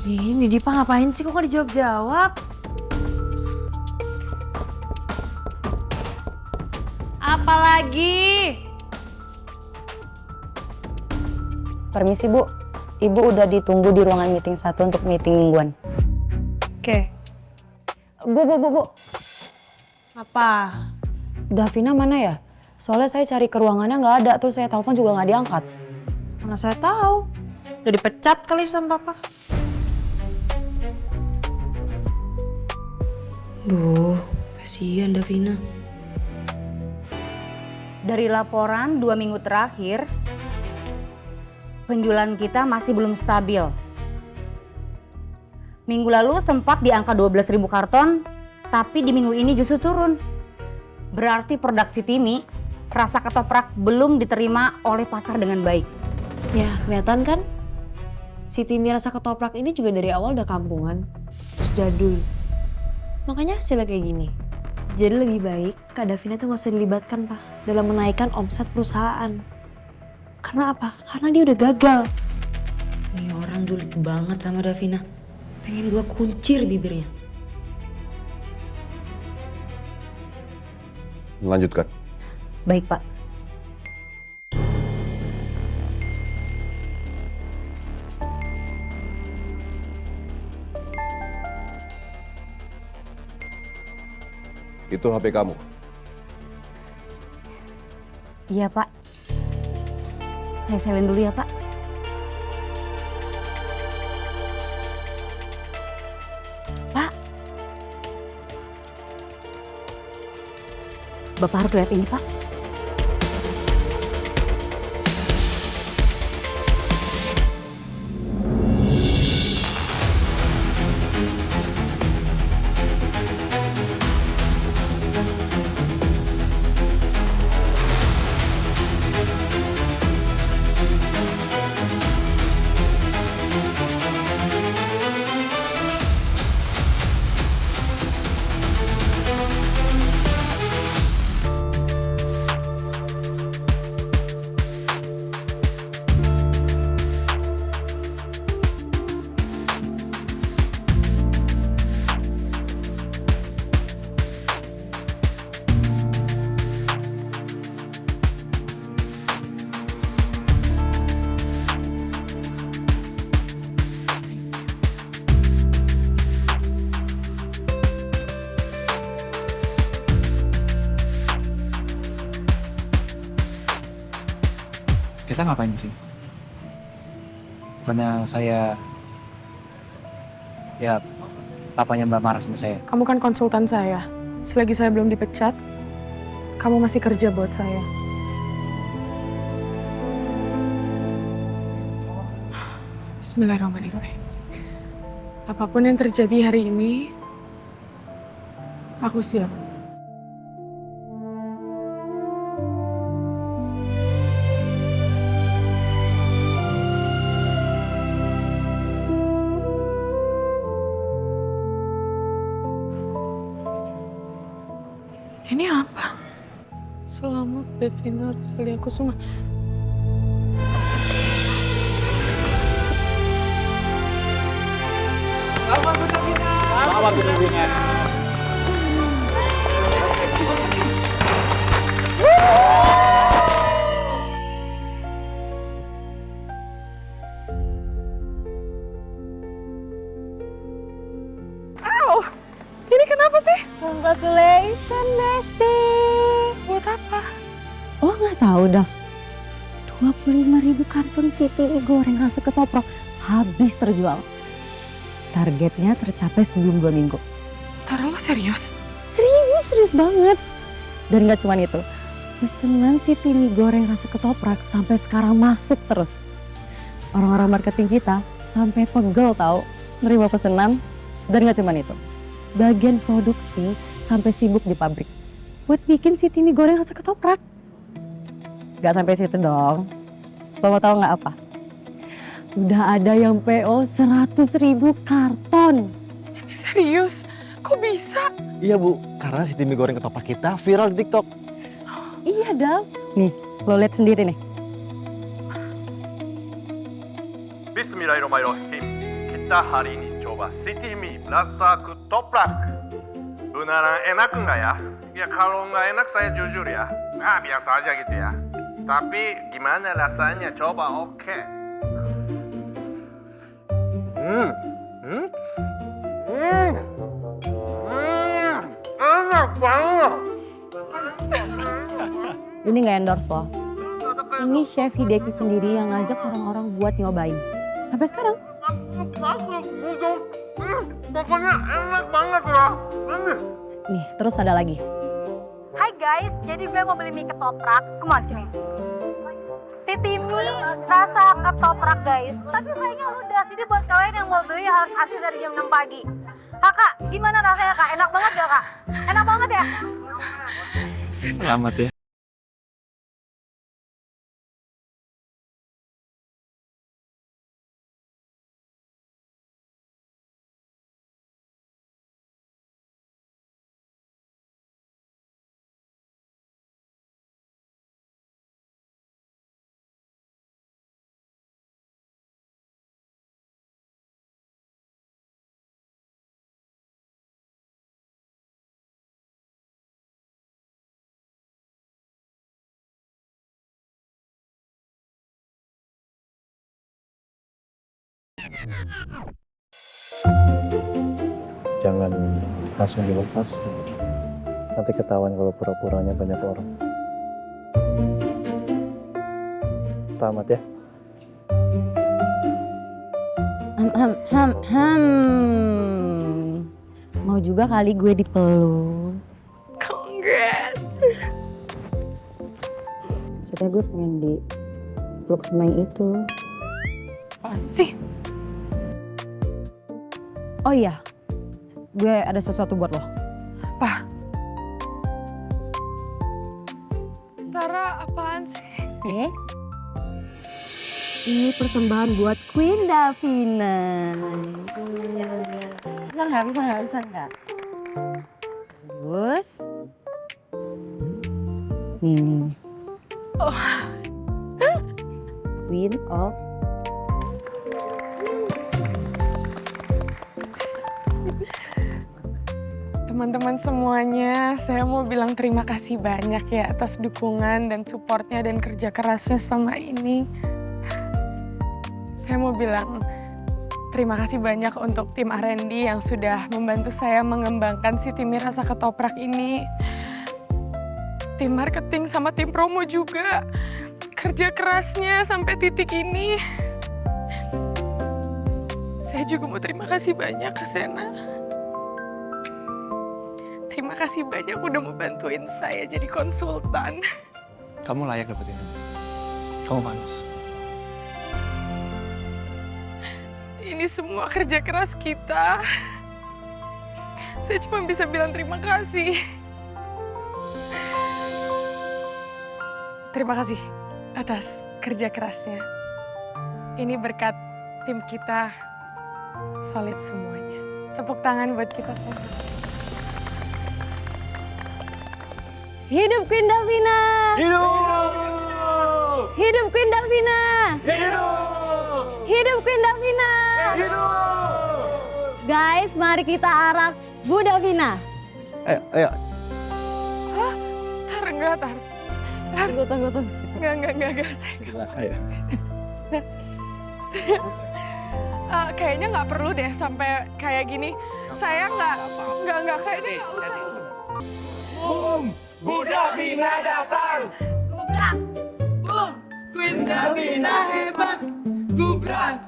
Ini Dipa ngapain sih kok gak dijawab-jawab? Apalagi? Permisi Bu, Ibu udah ditunggu di ruangan meeting 1 untuk meeting mingguan. Oke. Bu. Apa? Davina mana ya? Soalnya saya cari ke ruangannya nggak ada, terus saya telepon juga nggak diangkat. Mana saya tahu. Udah dipecat kali sama papa. Duh, kasihan Davina. Dari laporan 2 minggu terakhir, penjualan kita masih belum stabil. Minggu lalu sempat di angka 12.000 karton, tapi di minggu ini justru turun. Berarti produk Sitimi, rasa ketoprak belum diterima oleh pasar dengan baik. Ya, kelihatan kan? Sitimi rasa ketoprak ini juga dari awal udah kampungan. Terus jadul. Makanya hasilnya kayak gini. Jadi lebih baik Kak Davina tuh gak usah dilibatkan, Pak, dalam menaikkan omset perusahaan. Karena apa? Karena dia udah gagal. Nih orang julid banget sama Davina. Pengen gua kuncir bibirnya. Melanjutkan. Baik Pak. Itu HP kamu. Iya Pak. Saya silent dulu ya Pak. Pak. Bapak harus lihat ini Pak. Kita ngapain di sini? Bukannya saya, ya papanya Mbak marah sama saya. Kamu kan konsultan saya. Selagi saya belum dipecat, kamu masih kerja buat saya. Bismillahirrahmanirrahim. Apapun yang terjadi hari ini, aku siap. Ini apa? Selamat Davina Rosalia Kusuma. Selamat Davina. Ini kenapa sih? Congratulations, Besti. Buat apa? Lo nggak tahu dah. 25.000 karton Sitimi goreng rasa ketoprak habis terjual. Targetnya tercapai sebelum 2 minggu. Tara, lo serius? Serius banget. Dan nggak cuma itu. Pesanan Sitimi goreng rasa ketoprak sampai sekarang masuk terus. Orang-orang marketing kita sampai pegel tahu nerima pesanan. Dan nggak cuma itu. Bagian produksi sampai sibuk di pabrik buat bikin Sitimi goreng rasa ketoprak. Gak sampai situ dong. Lo mau tahu nggak apa? Udah ada yang PO 100.000 karton. Ini serius? Kok bisa? Iya Bu, karena Sitimi goreng ketoprak kita viral di TikTok. Iya Dal. Nih, lo lihat sendiri nih. Bismillahirrahmanirrahim. kita hari ini coba City Mie rasa ketoprak. Beneran enak nggak ya? Ya kalau nggak enak saya jujur ya, biasa aja gitu ya. Tapi gimana rasanya? Coba oke. Enak banget. Ini nggak endorse loh. Ini Chef Hideki sendiri yang ngajak orang-orang buat nyobain. Sampai sekarang. Pokoknya enak banget lah. Nih, terus ada lagi. Hai guys, jadi gue mau beli mie ketoprak. Kemana sini? City Mie rasa ketoprak guys. Tapi kayaknya udah, jadi buat kalian yang mau beli harus asli dari jam 6 pagi. Kak, gimana rasanya kak? Enak banget gak kak? Enak banget ya? Selamat ya. Jangan langsung dilepas, nanti ketahuan kalau pura-puranya banyak orang. Selamat ya. Mau juga kali gue dipeluk. Congrats. Sudah gue pengen dipeluk sama yang itu. Apaan sih? Oh iya, gue ada sesuatu buat lo. Apa? Tara, apaan sih? Ini persembahan buat Queen Davina. Bisa nggak? Terus, nih. Oh. Queen of Teman-teman semuanya, saya mau bilang terima kasih banyak ya atas dukungan dan supportnya dan kerja kerasnya selama ini. Saya mau bilang terima kasih banyak untuk tim R&D yang sudah membantu saya mengembangkan City Mie rasa ketoprak ini. Tim marketing sama tim promo juga. Kerja kerasnya sampai titik ini. Saya juga mau terima kasih banyak ke Sena. Terima kasih banyak udah mau bantuin saya jadi konsultan. Kamu layak dapetin ini. Kamu pantas. Ini semua kerja keras kita. Saya cuma bisa bilang terima kasih. Terima kasih atas kerja kerasnya. Ini berkat tim kita solid semuanya. Tepuk tangan buat kita semua. Hidup Queen Davina! Hidup! Hidup Queen Davina! Hidup! Hidup Queen Davina! Hidup! Guys, mari kita arak Bu Davina. Ayo. Hah? Enggak. Tunggu. Enggak, saya enggak. Ayo. Kayaknya nggak perlu deh sampai kayak gini. Saya nggak, kayaknya nggak usah. Boom! Bu Davina datang! Gubrak! Boom! Queen Davina hebat, gubrak,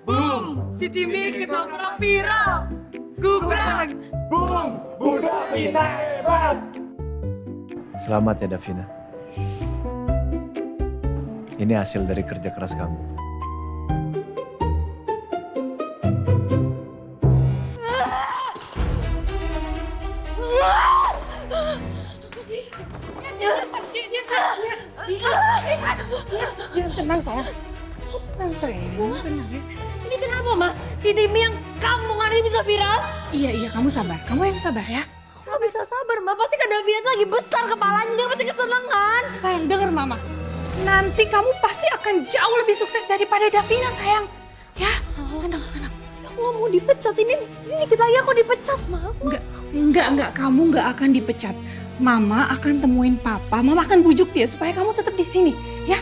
boom, City Mie ketoprak viral, gubrak, Boom! Bu Davina hebat! Selamat ya Davina. Ini hasil dari kerja keras kamu. Tenang sayang. Tenang ya. Ini kenapa mah? Si Timi yang kampungan ini bisa viral? Iya, kamu sabar. Kamu yang sabar ya. Saya bisa sabar, Mbak. Pasti Kak Davina tuh lagi besar kepalanya. Dia pasti kesenangan. Sayang, denger Mama. Nanti kamu pasti akan jauh lebih sukses daripada Davina, sayang. Ya, tenang. Aku nggak mau dipecat. Ini dikit lagi aku dipecat, Mama. Enggak, kamu nggak akan dipecat. Mama akan temuin papa, mama akan bujuk dia supaya kamu tetap di sini, ya?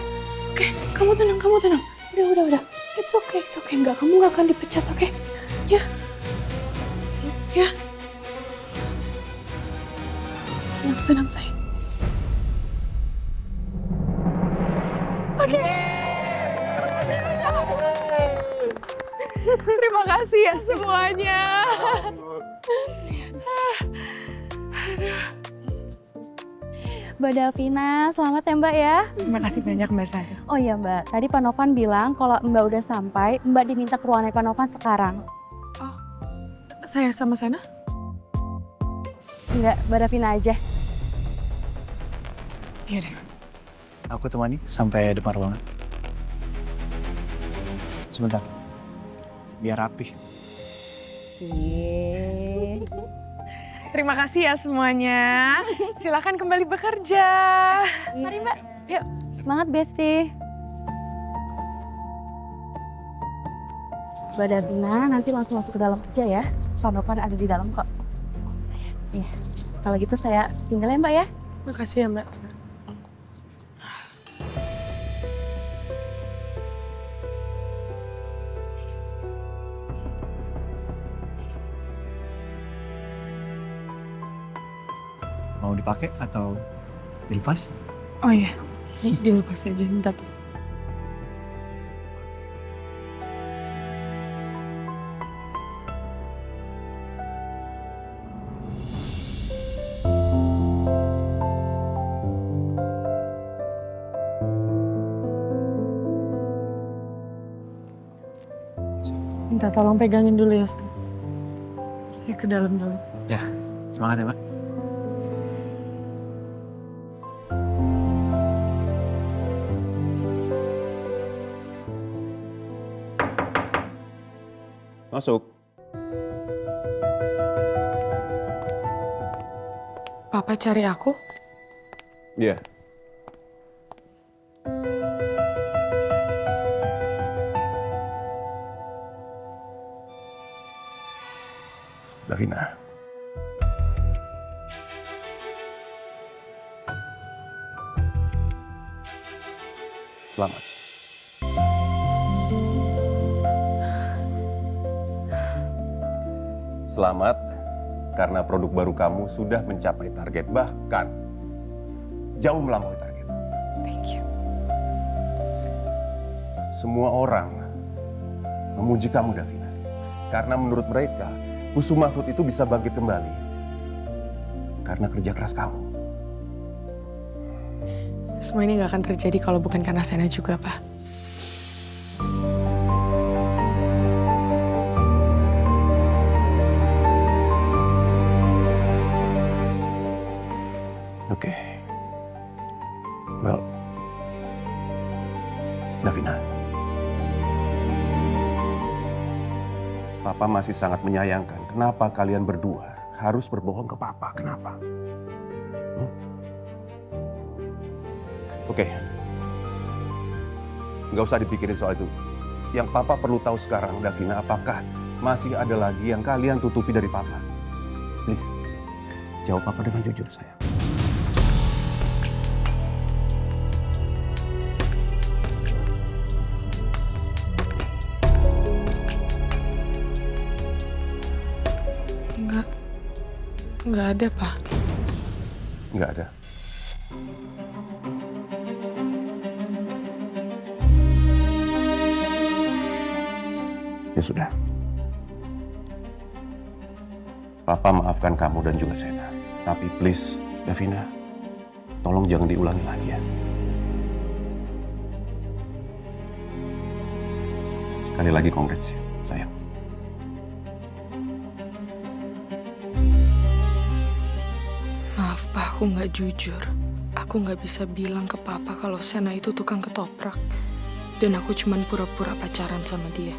Oke, kamu tenang. Udah. It's okay. Enggak, kamu nggak akan dipecat, oke? Ya. Tenang, sayang. Oke. Terima kasih ya semuanya. Mbak Davina, selamat ya Mbak ya. Terima kasih banyak Mbak Saya. Oh iya Mbak, tadi Pak Novan bilang kalau Mbak udah sampai, Mbak diminta ke ruangan Pak Novan sekarang. Oh, saya sama sana? Enggak, Mbak Davina aja. Iya deh. Aku temani sampai depan ruangan. Sebentar. Biar rapih. Terima kasih ya semuanya. Silakan kembali bekerja. Mari Mbak. Yuk. Semangat Besti. Mbak Davina nanti langsung masuk ke dalam aja ya. Pak Novan ada di dalam kok. Iya. Kalau gitu saya tinggal ya Mbak ya. Makasih ya Mbak. Mau dipakai atau dilepas? Oh iya, ini dilepas aja, minta tuh. Minta tolong pegangin dulu ya, saya ke dalam dulu. Ya, semangat ya Mbak. Masuk. Papa cari aku? Iya. Davina. Selamat. Selamat, karena produk baru kamu sudah mencapai target, bahkan jauh melampaui target. Thank you. Semua orang memuji kamu, Davina. Karena menurut mereka, Kusuma Food itu bisa bangkit kembali. Karena kerja keras kamu. Semua ini gak akan terjadi kalau bukan karena Sena juga, Pak. Oke. Well, Davina. Papa masih sangat menyayangkan kenapa kalian berdua harus berbohong ke Papa. Kenapa? Oke. Nggak usah dipikirin soal itu. Yang Papa perlu tahu sekarang, Davina, apakah masih ada lagi yang kalian tutupi dari Papa? Please, jawab Papa dengan jujur, sayang. Nggak ada, Pak. Nggak ada. Ya sudah. Papa maafkan kamu dan juga Sena. Tapi please, Davina, tolong jangan diulangi lagi ya. Sekali lagi congrats ya, sayang. Maaf, Pak, aku nggak jujur. Aku nggak bisa bilang ke Papa kalau Sena itu tukang ketoprak. Dan aku cuman pura-pura pacaran sama dia.